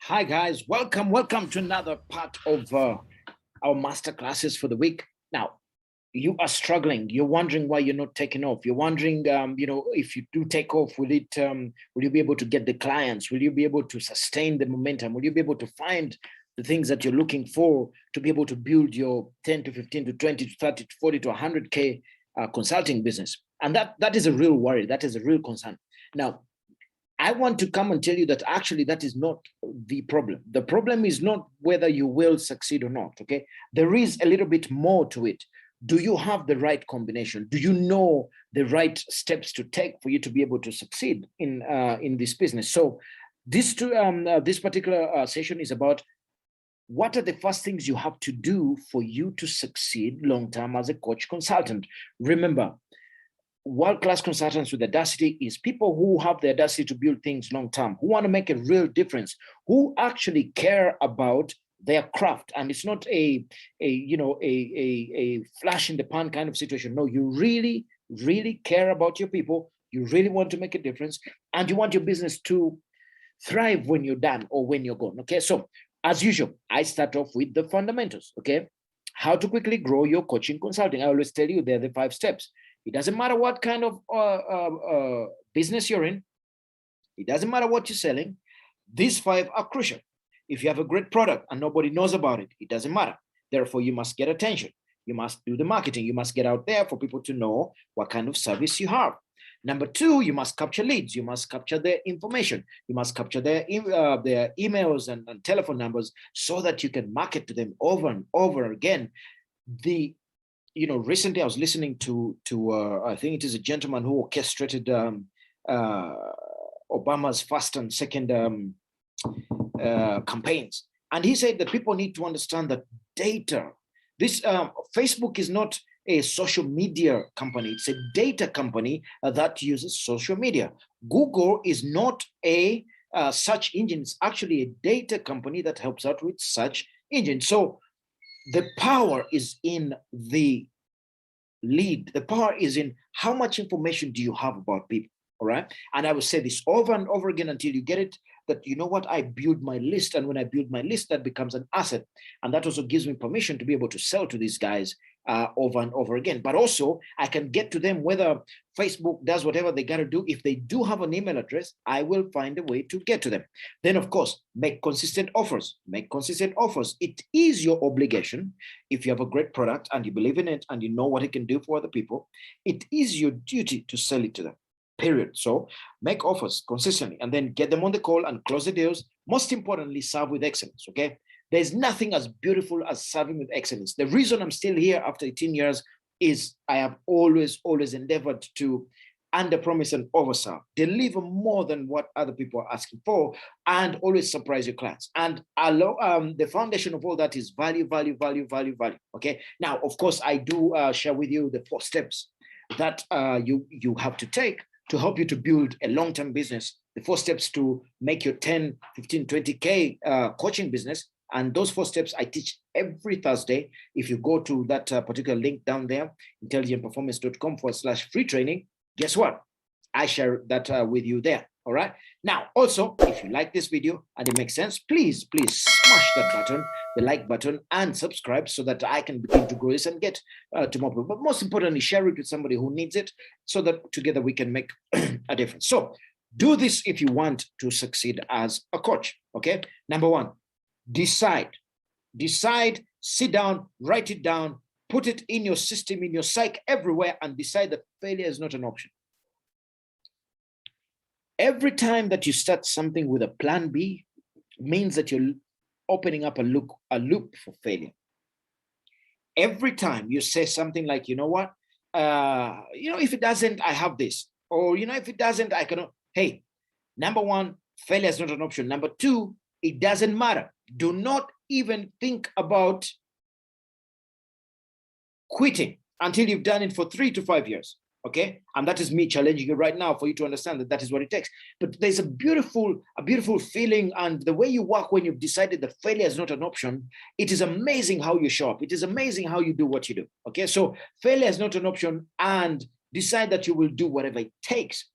Hi guys, welcome to another part of our master classes for the week. Now, you are struggling. You're wondering why you're not taking off. You're wondering, if you do take off, will you be able to get the clients? Will you be able to sustain the momentum? Will you be able to find the things that you're looking for to be able to build your 10 to 15 to 20 to 30 to 40 to 100K consulting business? And that is a real worry. That is a real concern. Now, I want to come and tell you that actually that is not the problem. The problem is not whether you will succeed or not, okay? There is a little bit more to it. Do you have the right combination? Do you know the right steps to take for you to be able to succeed in this business? So this particular session is about what are the first things you have to do for you to succeed long-term as a coach consultant. Remember, world-class consultants with audacity is people who have the audacity to build things long-term, who want to make a real difference, who actually care about their craft. And it's not a flash in the pan kind of situation. No, you really, really care about your people. You really want to make a difference, and you want your business to thrive when you're done or when you're gone. Okay, so as usual, I start off with the fundamentals. Okay, how to quickly grow your coaching consulting. I always tell you they're the 5 steps. It doesn't matter what kind of business you're in. It doesn't matter what you're selling. These 5 are crucial. If you have a great product and nobody knows about it, it doesn't matter. Therefore, you must get attention. You must do the marketing. You must get out there for people to know what kind of service you have. Number 2, you must capture leads. You must capture their information. You must capture their emails and telephone numbers so that you can market to them over and over again. Recently I was listening to I think it is a gentleman who orchestrated Obama's first and second campaigns. And he said that people need to understand that data, Facebook is not a social media company. It's a data company that uses social media. Google is not a search engine. It's actually a data company that helps out with search engine. So the power is in the lead. The power is in how much information do you have about people, all right? And I will say this over and over again until you get it, that you know what, I build my list, and when I build my list, that becomes an asset. And that also gives me permission to be able to sell to these guys over and over again. But also, I can get to them whether Facebook does whatever they got to do. If they do have an email address, I will find a way to get to them. Then, of course, make consistent offers. Make consistent offers. It is your obligation. If you have a great product and you believe in it and you know what it can do for other people, it is your duty to sell it to them. Period. So make offers consistently and then get them on the call and close the deals. Most importantly, serve with excellence. Okay. There's nothing as beautiful as serving with excellence. The reason I'm still here after 18 years is I have always endeavored to underpromise and overserve, deliver more than what other people are asking for, and always surprise your clients. And the foundation of all that is value. Okay. Now, of course, I do share with you the 4 steps that you have to take to help you to build a long-term business, the 4 steps to make your 10, 15, 20K coaching business. And those 4 steps I teach every Thursday. If you go to that particular link down there, intelligentperformance.com/free training, guess what? I share that with you there. All right. Now, also, if you like this video and it makes sense, please smash that button, the like button, and subscribe so that I can begin to grow this and get to more people. But most importantly, share it with somebody who needs it so that together we can make a difference. So do this if you want to succeed as a coach. Okay. Number 1, decide, sit down, write it down, put it in your system, in your psyche, everywhere, and decide that failure is not an option. Every time that you start something with a plan B means that you're opening up a loop for failure. Every time you say something like, you know what, if it doesn't, I have this, or, if it doesn't, I cannot. Hey, number 1, failure is not an option. Number 2, it doesn't matter. Do not even think about quitting until you've done it for 3 to 5 years. Okay, and that is me challenging you right now for you to understand that that is what it takes. But there's a beautiful feeling, and the way you work when you've decided that failure is not an option, it is amazing how you show up. It is amazing how you do what you do. Okay, so failure is not an option, and decide that you will do whatever it takes.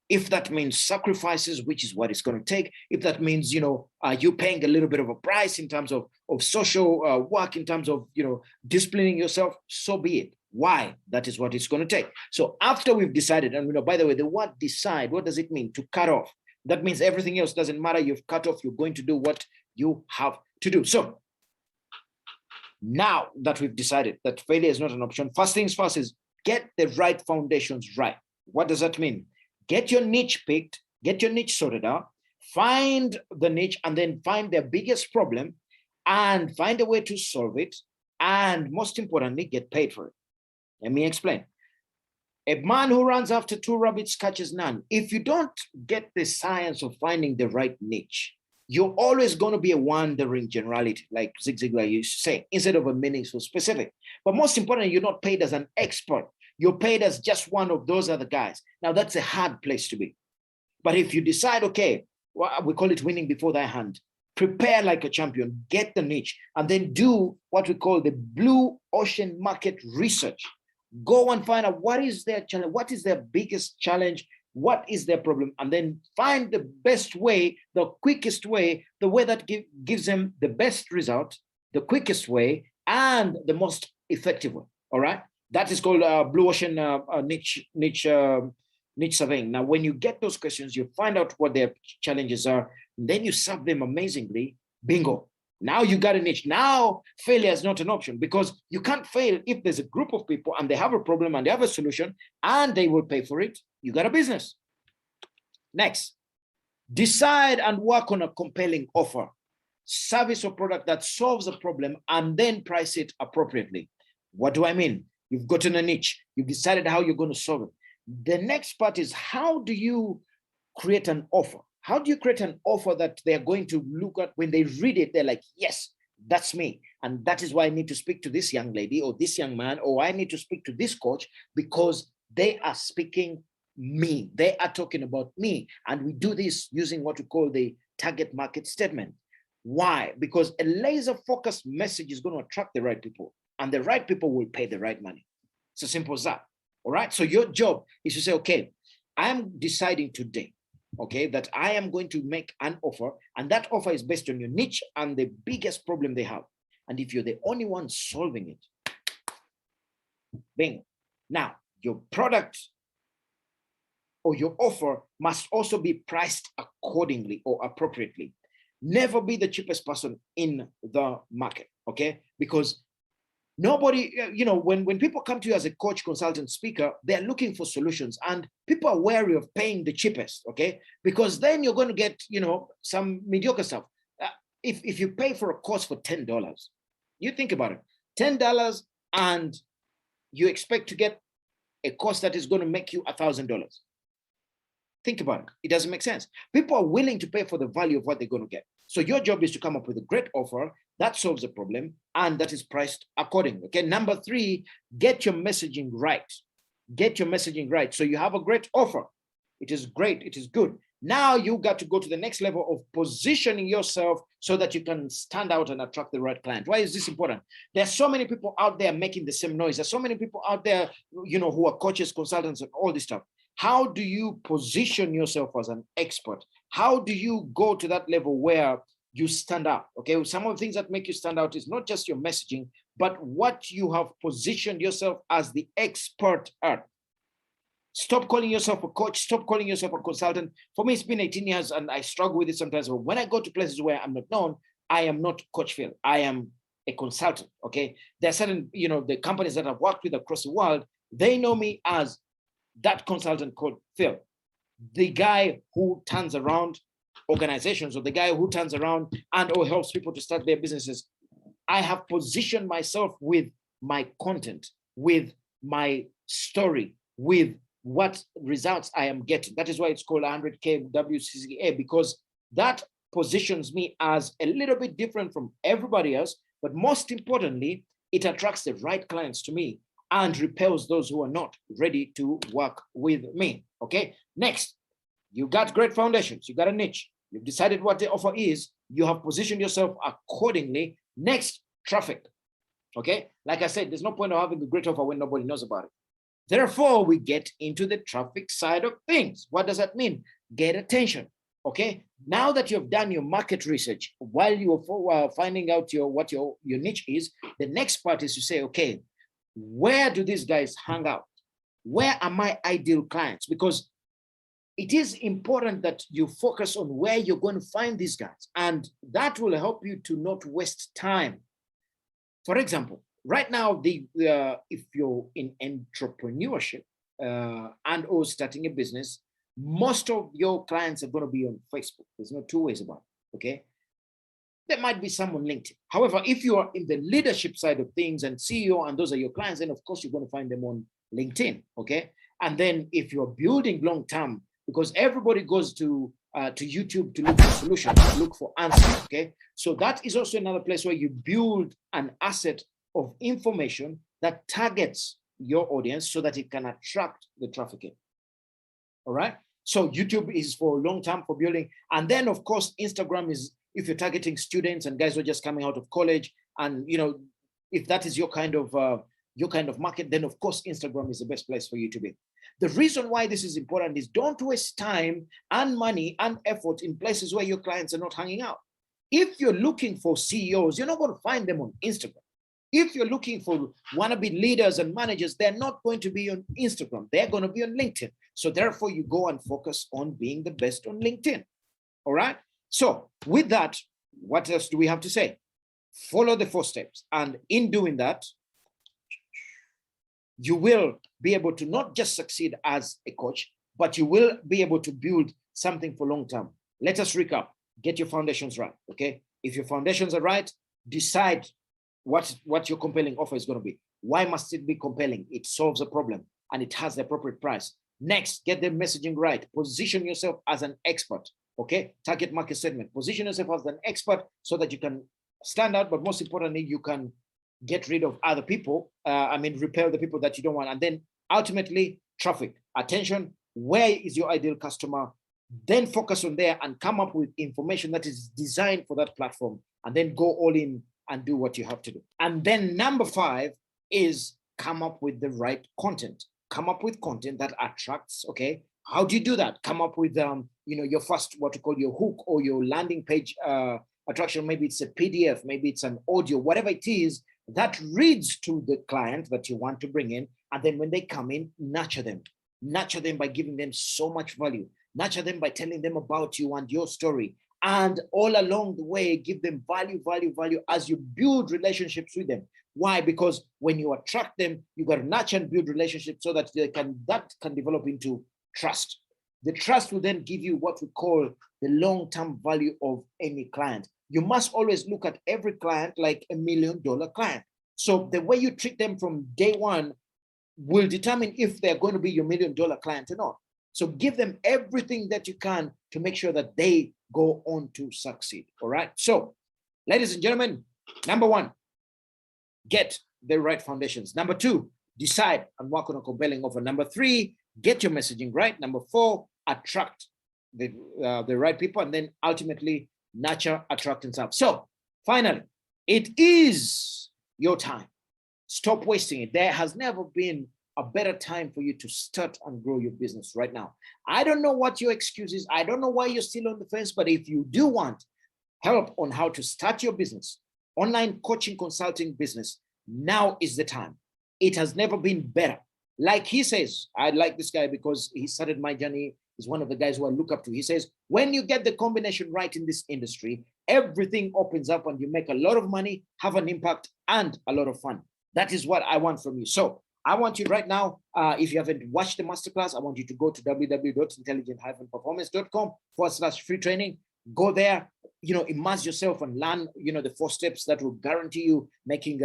If that means sacrifices, which is what it's going to take, if that means, you paying a little bit of a price in terms of social work, in terms of, disciplining yourself, so be it. Why? That is what it's going to take. So after we've decided, and by the way, the word decide, what does it mean? To cut off. That means everything else doesn't matter. You've cut off. You're going to do what you have to do. So now that we've decided that failure is not an option, first things first is get the right foundations right. What does that mean? Get your niche picked, get your niche sorted out, find the niche, and then find their biggest problem and find a way to solve it. And most importantly, get paid for it. Let me explain. A man who runs after two rabbits catches none. If you don't get the science of finding the right niche, you're always going to be a wandering generality, like Zig Ziglar used to say, instead of a meaningful specific. But most importantly, you're not paid as an expert. You're paid as just one of those other guys. Now, that's a hard place to be. But if you decide, okay, we call it winning before thy hand, prepare like a champion, get the niche, and then do what we call the blue ocean market research. Go and find out what is their challenge, what is their biggest challenge, what is their problem, and then find the best way, the quickest way, the way that gives them the best result, the quickest way, and the most effective one. All right? That is called blue ocean niche surveying. Now, when you get those questions, you find out what their challenges are, and then you solve them amazingly. Bingo. Now you got a niche. Now failure is not an option, because you can't fail if there's a group of people and they have a problem and they have a solution and they will pay for it. You got a business. Next, decide and work on a compelling offer, service or product that solves a problem, and then price it appropriately. What do I mean? You've gotten a niche. You've decided how you're going to solve it. The next part is, how do you create an offer? How do you create an offer that they're going to look at when they read it? They're like, yes, that's me. And that is why I need to speak to this young lady or this young man, or I need to speak to this coach, because they are speaking me. They are talking about me. And we do this using what we call the target market statement. Why? Because a laser focused message is going to attract the right people, and the right people will pay the right money. It's as simple as that. All right. So your job is to say, okay, I'm deciding today, okay, that I am going to make an offer, and that offer is based on your niche and the biggest problem they have. And if you're the only one solving it, bingo. Now, your product or your offer must also be priced accordingly or appropriately. Never be the cheapest person in the market, okay? Because nobody, when people come to you as a coach, consultant, speaker, they're looking for solutions, and people are wary of paying the cheapest, okay? Because then you're going to get, some mediocre stuff. If you pay for a course for $10, you think about it, $10, and you expect to get a course that is going to make you $1,000. Think about it. It doesn't make sense. People are willing to pay for the value of what they're going to get. So your job is to come up with a great offer that solves a problem and that is priced accordingly. Okay. Number 3, get your messaging right. Get your messaging right. So you have a great offer. It is great. It is good. Now you got to go to the next level of positioning yourself so that you can stand out and attract the right client. Why is this important? There's so many people out there making the same noise. There's so many people out there, who are coaches, consultants, and all this stuff. How do you position yourself as an expert? How do you go to that level where you stand out? Okay, some of the things that make you stand out is not just your messaging, but what you have positioned yourself as the expert at. Stop calling yourself a coach. Stop calling yourself a consultant. For me, it's been 18 years and I struggle with it sometimes. But when I go to places where I'm not known, I am not Coach Phill. I am a consultant, okay? There are certain, the companies that I've worked with across the world, they know me as that consultant called Phill, the guy who turns around organizations, or the guy who turns around or helps people to start their businesses. I have positioned myself with my content, with my story, with what results I am getting. That is why it's called 100K WCCA, because that positions me as a little bit different from everybody else. But most importantly, it attracts the right clients to me and repels those who are not ready to work with me. Okay. Next, you got great foundations. You got a niche. You've decided what the offer is. You have positioned yourself accordingly. Next, traffic. Okay. Like I said, there's no point of having a great offer when nobody knows about it. Therefore, we get into the traffic side of things. What does that mean? Get attention. Okay. Now that you've done your market research, while you are finding out what your niche is, the next part is to say, okay, where do these guys hang out? Where are my ideal clients? Because it is important that you focus on where you're going to find these guys, and that will help you to not waste time. For example, right now, if you're in entrepreneurship and or starting a business, most of your clients are going to be on Facebook. There's no two ways about it, okay? There might be some on LinkedIn. However, if you are in the leadership side of things and CEO, and those are your clients, then of course you're going to find them on LinkedIn, okay? And then if you're building long-term, because everybody goes to YouTube to look for solutions, to look for answers, okay? So that is also another place where you build an asset of information that targets your audience so that it can attract the traffic in. All right? So YouTube is for long-term, for building. And then, of course, Instagram is if you're targeting students and guys who are just coming out of college. And, you know, if that is your kind of market, then, of course, Instagram is the best place for you to be. The reason why this is important is don't waste time and money and effort in places where your clients are not hanging out. If you're looking for CEOs, you're not going to find them on Instagram. If you're looking for wannabe leaders and managers, they're not going to be on Instagram. They're going to be on LinkedIn. So therefore, you go and focus on being the best on LinkedIn. All right? So with that, what else do we have to say? Follow the 4 steps. And in doing that, you will be able to not just succeed as a coach, but you will be able to build something for long term. Let us recap. Get your foundations right, okay? If your foundations are right, decide what your compelling offer is going to be. Why must it be compelling? It solves a problem and it has the appropriate price. Next, get the messaging right. Position yourself as an expert, okay? Target market segment. Position yourself as an expert so that you can stand out, but most importantly, you can get rid of other people. Repel the people that you don't want. And then ultimately, traffic, attention. Where is your ideal customer? Then focus on there and come up with information that is designed for that platform, and then go all in and do what you have to do. And then number 5 is come up with the right content. Come up with content that attracts, okay? How do you do that? Come up with your first, what you call your hook or your landing page attraction. Maybe it's a PDF, maybe it's an audio, whatever it is that reads to the client that you want to bring in. And then when they come in, nurture them. Nurture them by giving them so much value. Nurture them by telling them about you and your story. And all along the way, give them value as you build relationships with them. Why? Because when you attract them, you got to nurture and build relationships so that that can develop into trust. The trust will then give you what we call the long-term value of any client. You must always look at every client like $1 million client. So the way you treat them from day one will determine if they're going to be your $1 million client or not. So give them everything that you can to make sure that they go on to succeed. All right. So, ladies and gentlemen, number 1, get the right foundations. Number 2, decide and work on a compelling offer. Number 3, get your messaging right. Number 4, attract the right people, and then ultimately nurture, attract, and serve. So finally, it is your time. Stop wasting it. There has never been a better time for you to start and grow your business right now. I don't know what your excuse is. I don't know why you're still on the fence, but if you do want help on how to start your business, online coaching, consulting business, now is the time. It has never been better. Like he says, I like this guy because he started my journey. He's one of the guys who I look up to. He says, when you get the combination right in this industry, everything opens up and you make a lot of money, have an impact, and a lot of fun. That is what I want from you. So I want you right now, if you haven't watched the masterclass, I want you to go to www.intelligent-performance.com/free training. Go there, immerse yourself and learn, the 4 steps that will guarantee you making,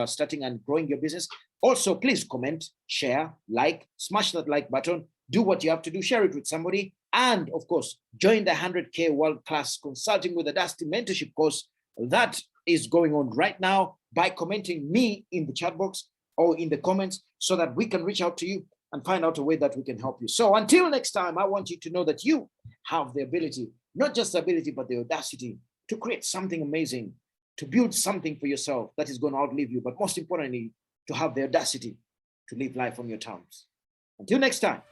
starting and growing your business. Also, please comment, share, like, smash that like button, do what you have to do, share it with somebody. And of course, join the 100K world-class consulting with a Dusty mentorship course that is going on right now by commenting me in the chat box or in the comments so that we can reach out to you and find out a way that we can help you. So until next time, I want you to know that you have the ability, not just the ability, but the audacity to create something amazing, to build something for yourself that is going to outlive you, but most importantly, to have the audacity to live life on your terms. Until next time.